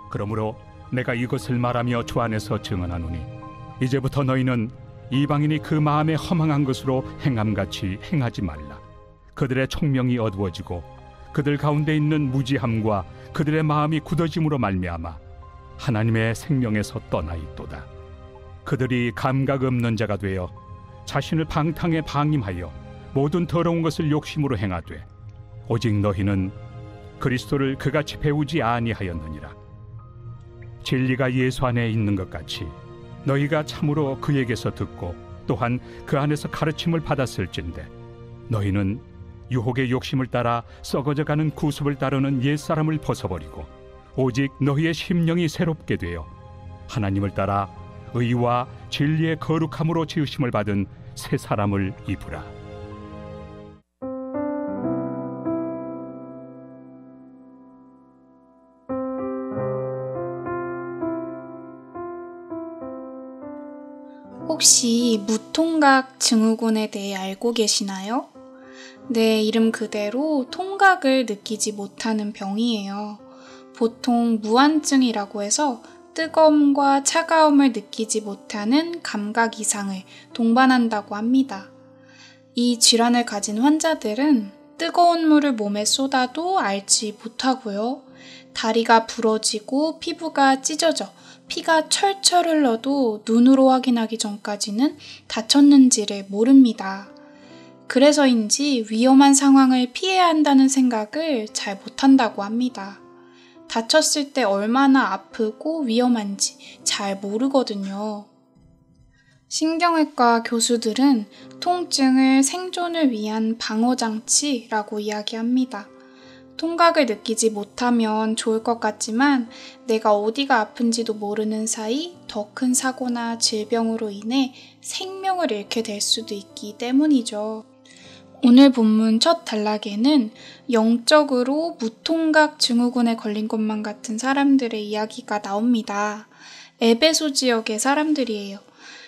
그러므로 내가 이것을 말하며 주 안에서 증언하노니 이제부터 너희는 이방인이 그 마음에 허망한 것으로 행함같이 행하지 말라. 그들의 총명이 어두워지고 그들 가운데 있는 무지함과 그들의 마음이 굳어짐으로 말미암아 하나님의 생명에서 떠나 있도다. 그들이 감각 없는 자가 되어 자신을 방탕에 방임하여 모든 더러운 것을 욕심으로 행하되 오직 너희는 그리스도를 그같이 배우지 아니하였느니라. 진리가 예수 안에 있는 것 같이 너희가 참으로 그에게서 듣고 또한 그 안에서 가르침을 받았을진데 너희는 유혹의 욕심을 따라 썩어져가는 구습을 따르는 옛사람을 벗어버리고 오직 너희의 심령이 새롭게 되어 하나님을 따라 의와 진리의 거룩함으로 지으심을 받은 새 사람을 입으라. 혹시 무통각 증후군에 대해 알고 계시나요? 네, 이름 그대로 통각을 느끼지 못하는 병이에요. 보통 무한증이라고 해서 뜨거움과 차가움을 느끼지 못하는 감각 이상을 동반한다고 합니다. 이 질환을 가진 환자들은 뜨거운 물을 몸에 쏟아도 알지 못하고요. 다리가 부러지고 피부가 찢어져 피가 철철 흘러도 눈으로 확인하기 전까지는 다쳤는지를 모릅니다. 그래서인지 위험한 상황을 피해야 한다는 생각을 잘 못한다고 합니다. 다쳤을 때 얼마나 아프고 위험한지 잘 모르거든요. 신경외과 교수들은 통증을 생존을 위한 방어장치라고 이야기합니다. 통각을 느끼지 못하면 좋을 것 같지만 내가 어디가 아픈지도 모르는 사이 더 큰 사고나 질병으로 인해 생명을 잃게 될 수도 있기 때문이죠. 오늘 본문 첫 단락에는 영적으로 무통각 증후군에 걸린 것만 같은 사람들의 이야기가 나옵니다. 에베소 지역의 사람들이에요.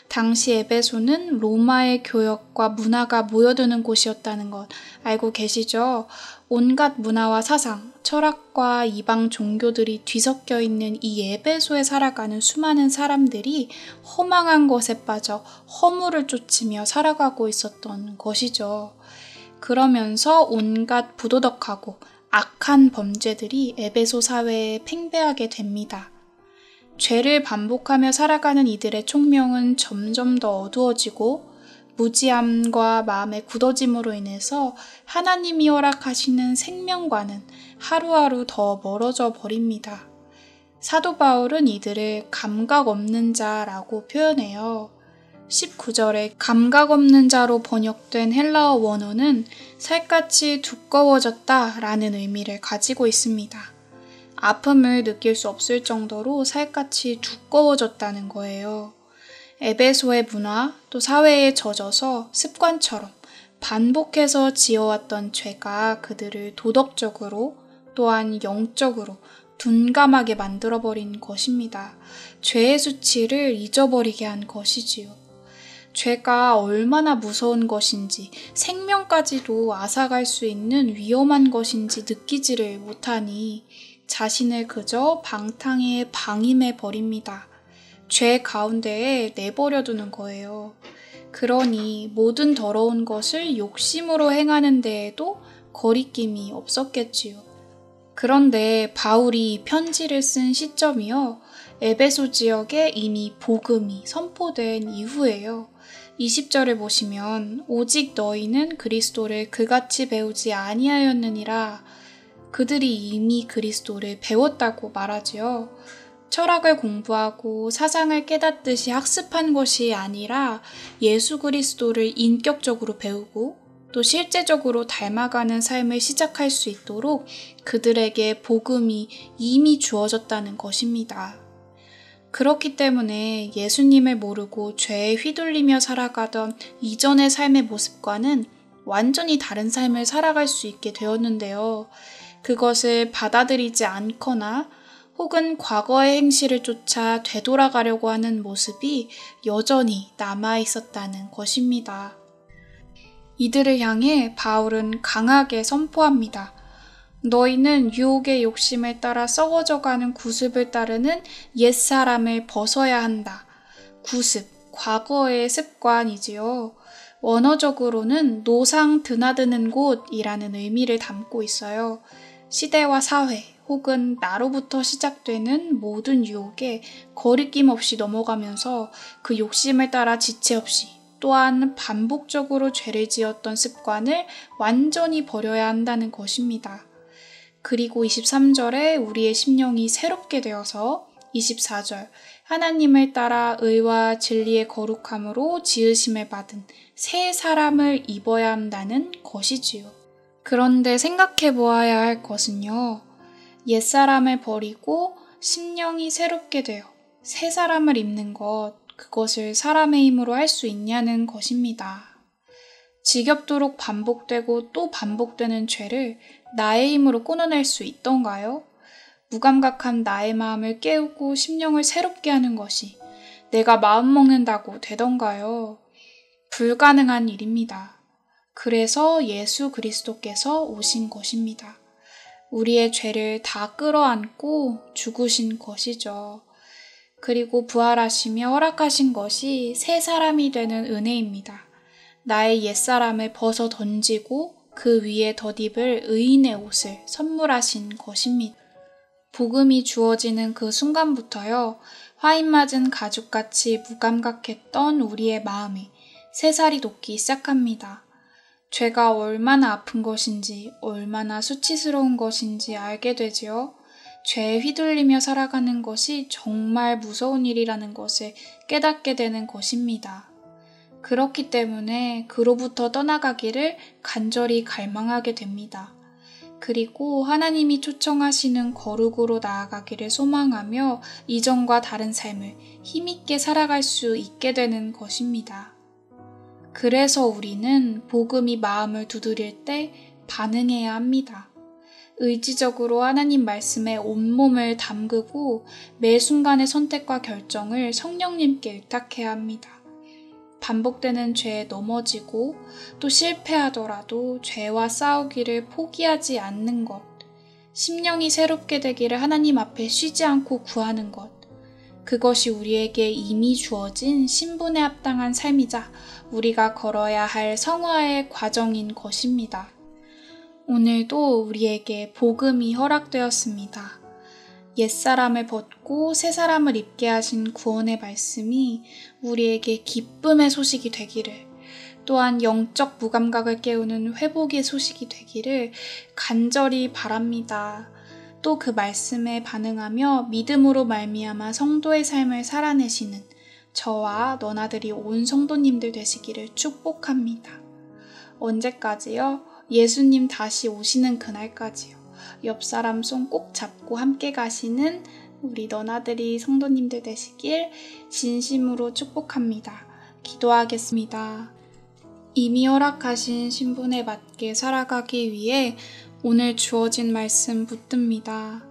당시 에베소는 로마의 교역과 문화가 모여드는 곳이었다는 것 알고 계시죠? 온갖 문화와 사상, 철학과 이방 종교들이 뒤섞여 있는 이 에베소에 살아가는 수많은 사람들이 허망한 것에 빠져 허물을 쫓으며 살아가고 있었던 것이죠. 그러면서 온갖 부도덕하고 악한 범죄들이 에베소 사회에 팽배하게 됩니다. 죄를 반복하며 살아가는 이들의 총명은 점점 더 어두워지고 무지함과 마음의 굳어짐으로 인해서 하나님이 허락하시는 생명과는 하루하루 더 멀어져 버립니다. 사도 바울은 이들을 감각 없는 자라고 표현해요. 19절에 감각 없는 자로 번역된 헬라어 원어는 살갗이 두꺼워졌다 라는 의미를 가지고 있습니다. 아픔을 느낄 수 없을 정도로 살갗이 두꺼워졌다는 거예요. 에베소의 문화 또 사회에 젖어서 습관처럼 반복해서 지어왔던 죄가 그들을 도덕적으로 또한 영적으로 둔감하게 만들어버린 것입니다. 죄의 수치를 잊어버리게 한 것이지요. 죄가 얼마나 무서운 것인지 생명까지도 앗아갈 수 있는 위험한 것인지 느끼지를 못하니 자신을 그저 방탕에 방임해 버립니다. 죄 가운데에 내버려두는 거예요. 그러니 모든 더러운 것을 욕심으로 행하는 데에도 거리낌이 없었겠지요. 그런데 바울이 편지를 쓴 시점이요. 에베소 지역에 이미 복음이 선포된 이후예요. 20절을 보시면 오직 너희는 그리스도를 그같이 배우지 아니하였느니라. 그들이 이미 그리스도를 배웠다고 말하지요. 철학을 공부하고 사상을 깨닫듯이 학습한 것이 아니라 예수 그리스도를 인격적으로 배우고 또 실제적으로 닮아가는 삶을 시작할 수 있도록 그들에게 복음이 이미 주어졌다는 것입니다. 그렇기 때문에 예수님을 모르고 죄에 휘둘리며 살아가던 이전의 삶의 모습과는 완전히 다른 삶을 살아갈 수 있게 되었는데요. 그것을 받아들이지 않거나 혹은 과거의 행실을 쫓아 되돌아가려고 하는 모습이 여전히 남아있었다는 것입니다. 이들을 향해 바울은 강하게 선포합니다. 너희는 유혹의 욕심을 따라 썩어져가는 구습을 따르는 옛사람을 벗어야 한다. 구습, 과거의 습관이지요. 원어적으로는 노상 드나드는 곳이라는 의미를 담고 있어요. 시대와 사회 혹은 나로부터 시작되는 모든 유혹에 거리낌 없이 넘어가면서 그 욕심을 따라 지체 없이 또한 반복적으로 죄를 지었던 습관을 완전히 버려야 한다는 것입니다. 그리고 23절에 우리의 심령이 새롭게 되어서 24절 하나님을 따라 의와 진리의 거룩함으로 지으심을 받은 새 사람을 입어야 한다는 것이지요. 그런데 생각해 보아야 할 것은요. 옛사람을 버리고 심령이 새롭게 되어 새 사람을 입는 것, 그것을 사람의 힘으로 할 수 있냐는 것입니다. 지겹도록 반복되고 또 반복되는 죄를 나의 힘으로 끊어낼 수 있던가요? 무감각한 나의 마음을 깨우고 심령을 새롭게 하는 것이 내가 마음먹는다고 되던가요? 불가능한 일입니다. 그래서 예수 그리스도께서 오신 것입니다. 우리의 죄를 다 끌어안고 죽으신 것이죠. 그리고 부활하시며 허락하신 것이 새 사람이 되는 은혜입니다. 나의 옛사람을 벗어 던지고 그 위에 덧입을 의인의 옷을 선물하신 것입니다. 복음이 주어지는 그 순간부터요, 화인 맞은 가죽같이 무감각했던 우리의 마음이 새살이 돋기 시작합니다. 죄가 얼마나 아픈 것인지, 얼마나 수치스러운 것인지 알게 되지요. 죄에 휘둘리며 살아가는 것이 정말 무서운 일이라는 것을 깨닫게 되는 것입니다. 그렇기 때문에 그로부터 떠나가기를 간절히 갈망하게 됩니다. 그리고 하나님이 초청하시는 거룩으로 나아가기를 소망하며 이전과 다른 삶을 힘있게 살아갈 수 있게 되는 것입니다. 그래서 우리는 복음이 마음을 두드릴 때 반응해야 합니다. 의지적으로 하나님 말씀에 온몸을 담그고 매 순간의 선택과 결정을 성령님께 의탁해야 합니다. 반복되는 죄에 넘어지고 또 실패하더라도 죄와 싸우기를 포기하지 않는 것, 심령이 새롭게 되기를 하나님 앞에 쉬지 않고 구하는 것, 그것이 우리에게 이미 주어진 신분에 합당한 삶이자 우리가 걸어야 할 성화의 과정인 것입니다. 오늘도 우리에게 복음이 허락되었습니다. 옛사람을 벗고 새사람을 입게 하신 구원의 말씀이 우리에게 기쁨의 소식이 되기를, 또한 영적 무감각을 깨우는 회복의 소식이 되기를 간절히 바랍니다. 또 그 말씀에 반응하며 믿음으로 말미암아 성도의 삶을 살아내시는 저와 너나들이 온 성도님들 되시기를 축복합니다. 언제까지요? 예수님 다시 오시는 그날까지요. 옆 사람 손 꼭 잡고 함께 가시는 우리 너나들이 성도님들 되시길 진심으로 축복합니다. 기도하겠습니다. 이미 허락하신 신분에 맞게 살아가기 위해 오늘 주어진 말씀 붙듭니다.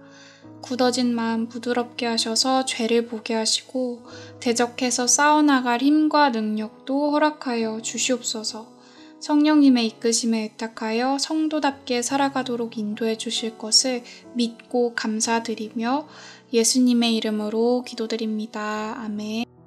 굳어진 마음 부드럽게 하셔서 죄를 보게 하시고 대적해서 싸워나갈 힘과 능력도 허락하여 주시옵소서. 성령님의 이끄심에 의탁하여 성도답게 살아가도록 인도해 주실 것을 믿고 감사드리며 예수님의 이름으로 기도드립니다. 아멘.